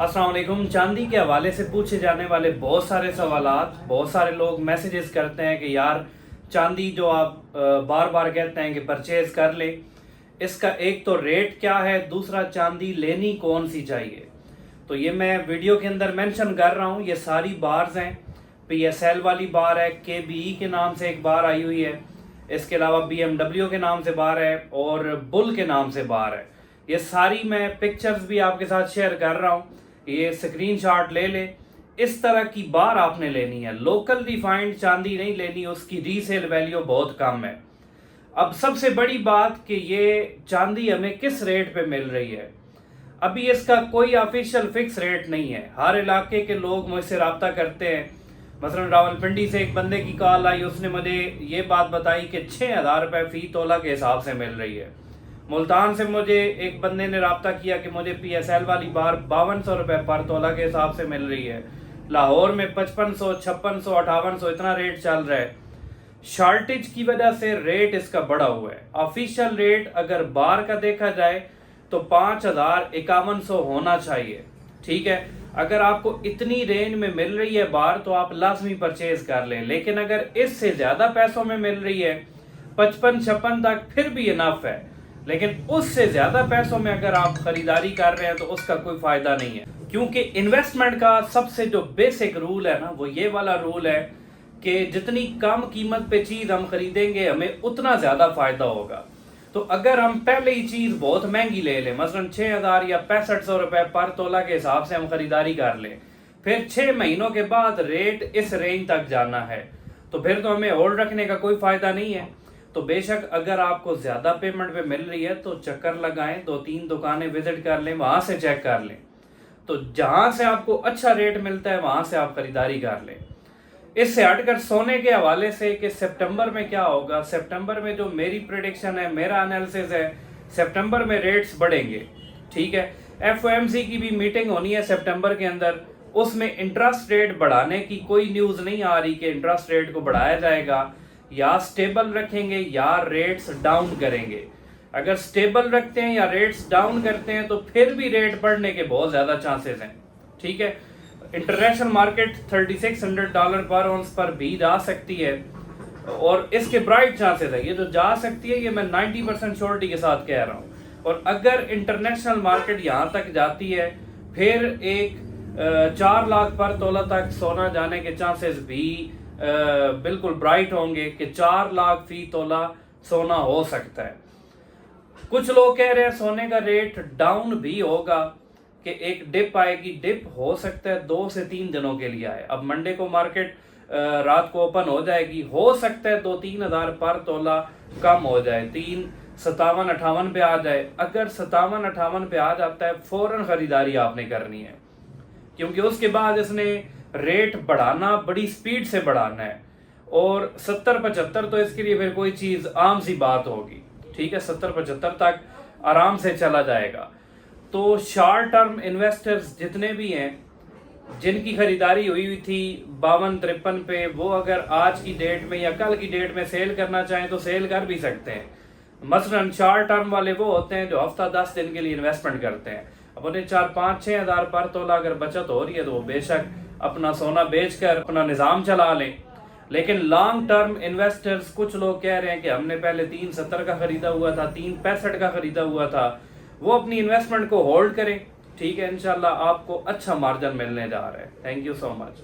अस्सलाम वालेकुम। चांदी के हवाले से पूछे जाने वाले बहुत सारे सवालात, बहुत सारे लोग मैसेजेस करते हैं कि यार चांदी जो आप बार बार कहते हैं कि परचेज कर ले, इसका एक तो रेट क्या है, दूसरा चांदी लेनी कौन सी चाहिए। तो ये मैं वीडियो के अंदर मेंशन कर रहा हूँ। ये सारी बार्स हैं। PSL वाली बार है, KBE के नाम से एक बार आई हुई है, इसके अलावा BMW के नाम से बार है और बुल के नाम से बार है। ये सारी मैं पिक्चर्स भी आपके साथ शेयर कर रहा हूँ, ये स्क्रीनशॉट ले ले। इस तरह की बार आपने लेनी है, लोकल रिफाइंड चांदी नहीं लेनी, उसकी रीसेल वैल्यू बहुत कम है। अब सबसे बड़ी बात कि ये चांदी हमें किस रेट पे मिल रही है। अभी इसका कोई ऑफिशियल फिक्स रेट नहीं है। हर इलाके के लोग मुझसे रब्ता करते हैं। मसलन रावलपिंडी से एक बंदे की कॉल आई, उसने मुझे ये बात बताई कि 6,000 रुपये फ़ी तोला के हिसाब से मिल रही है। मुल्तान से मुझे एक बंदे ने रब्ता किया कि मुझे PSL वाली बार 5200 रुपये पर तोला के हिसाब से मिल रही है। लाहौर में 5500, 5600, 5800 इतना रेट चल रहा है। शॉर्टेज की वजह से रेट इसका बढ़ा हुआ है। ऑफिशियल रेट अगर बार का देखा जाए तो 5,5100 होना चाहिए। ठीक है, अगर आपको इतनी रेंज में मिल रही है बार तो आप लाजमी परचेज कर लें। लेकिन अगर इससे ज़्यादा पैसों में मिल रही है 55-56 तक, फिर भी इनफ है। लेकिन उससे ज़्यादा पैसों में अगर आप ख़रीदारी कर रहे हैं तो उसका कोई फ़ायदा नहीं है, क्योंकि इन्वेस्टमेंट का सबसे जो बेसिक रूल है ना, वो ये वाला रूल है कि जितनी कम कीमत पे चीज़ हम खरीदेंगे हमें उतना ज़्यादा फ़ायदा होगा। तो अगर हम पहले ही चीज़ बहुत महंगी ले लें, मसलन 6,000 या 6500 रुपये पर तोला के हिसाब से हम खरीदारी कर लें, फिर 6 महीनों के बाद रेट इस रेंज तक जाना है, तो फिर तो हमें होल्ड रखने का कोई फ़ायदा नहीं है। तो बेशक अगर आपको ज़्यादा पेमेंट पे मिल रही है तो चक्कर लगाएं, 2-3 दुकानें विजिट कर लें, वहाँ से चेक कर लें। तो जहाँ से आपको अच्छा रेट मिलता है वहाँ से आप खरीदारी कर लें। इससे हटकर सोने के हवाले से कि सितंबर में क्या होगा, सितंबर में जो मेरी प्रेडिक्शन है, मेरा एनालिसिस है, सितंबर में रेट्स बढ़ेंगे। ठीक है, FOMC की भी मीटिंग होनी है सितंबर के अंदर, उसमें इंटरेस्ट रेट बढ़ाने की कोई न्यूज़ नहीं आ रही कि इंटरेस्ट रेट को बढ़ाया जाएगा, या स्टेबल रखेंगे या रेट्स डाउन करेंगे। अगर स्टेबल रखते हैं या रेट्स डाउन करते हैं तो फिर भी रेट बढ़ने के बहुत ज़्यादा चांसेस हैं। ठीक है, इंटरनेशनल मार्केट $3600 पर आउंस पर भी जा सकती है और इसके ब्राइट चांसेस है। ये जो जा सकती है ये मैं 90% श्योरिटी के साथ कह रहा हूँ। और अगर इंटरनेशनल मार्केट यहाँ तक जाती है फिर एक 4 लाख पर तोला तक सोना जाने के चांसेस भी बिल्कुल ब्राइट होंगे कि 4 लाख फी तोला सोना हो सकता है। कुछ लोग कह रहे हैं सोने का रेट डाउन भी होगा, कि एक डिप आएगी। डिप हो सकता है 2 से 3 दिनों के लिए आए। अब मंडे को मार्केट रात को ओपन हो जाएगी, हो सकता है 2-3 हज़ार पर तोला कम हो जाए, 57-58 पे आ जाए। अगर 57-58 पे आ जाता है फौरन खरीदारी आपने करनी है, क्योंकि उसके बाद इसने रेट बढ़ाना, बड़ी स्पीड से बढ़ाना है। और 70-75 तो इसके लिए फिर कोई चीज़ आम सी बात होगी। ठीक है, 70-75 तक आराम से चला जाएगा। तो शॉर्ट टर्म इन्वेस्टर्स जितने भी हैं, जिनकी खरीदारी हुई थी 52-53 पे, वो अगर आज की डेट में या कल की डेट में सेल करना चाहें तो सेल कर भी सकते हैं। मसलन शॉर्ट टर्म वाले वो होते हैं जो हफ्ता 10 दिन के लिए इन्वेस्टमेंट करते हैं। अब उन्हें 4-5-6 हज़ार पर तोला अगर बचत हो रही है तो वो बेशक अपना सोना बेचकर अपना निज़ाम चला लें। लेकिन लॉन्ग टर्म इन्वेस्टर्स, कुछ लोग कह रहे हैं कि हमने पहले 370 का खरीदा हुआ था, 365 का खरीदा हुआ था, वो अपनी इन्वेस्टमेंट को होल्ड करें। ठीक है, इंशाल्लाह आपको अच्छा मार्जिन मिलने जा रहा है। Thank you so much.